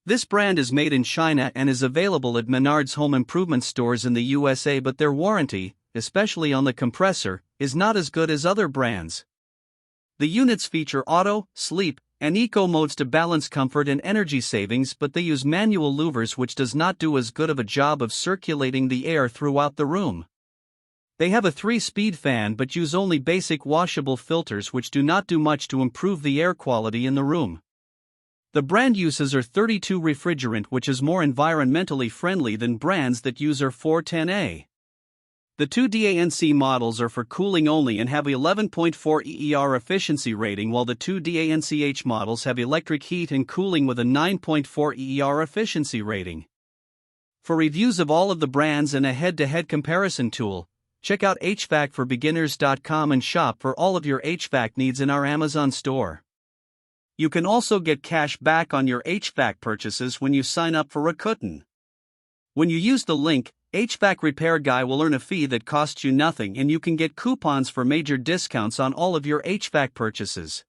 This brand is made in China and is available at Menards home improvement stores in the USA, but their warranty, especially on the compressor, is not as good as other brands. The units feature auto, sleep, and eco modes to balance comfort and energy savings, but they use manual louvers, which does not do as good of a job of circulating the air throughout the room. They have a 3-speed fan but use only basic washable filters, which do not do much to improve the air quality in the room. The brand uses R32 refrigerant, which is more environmentally friendly than brands that use R410A. The 2 DANC models are for cooling only and have 11.4 EER efficiency rating, while the 2 DANCH models have electric heat and cooling with a 9.4 EER efficiency rating. For reviews of all of the brands and a head-to-head comparison tool, check out HvacRepairGuy.com and shop for all of your HVAC needs in our Amazon store. You can also get cash back on your HVAC purchases when you sign up for Rakuten. When you use the link, HVAC Repair Guy will earn a fee that costs you nothing, and you can get coupons for major discounts on all of your HVAC purchases.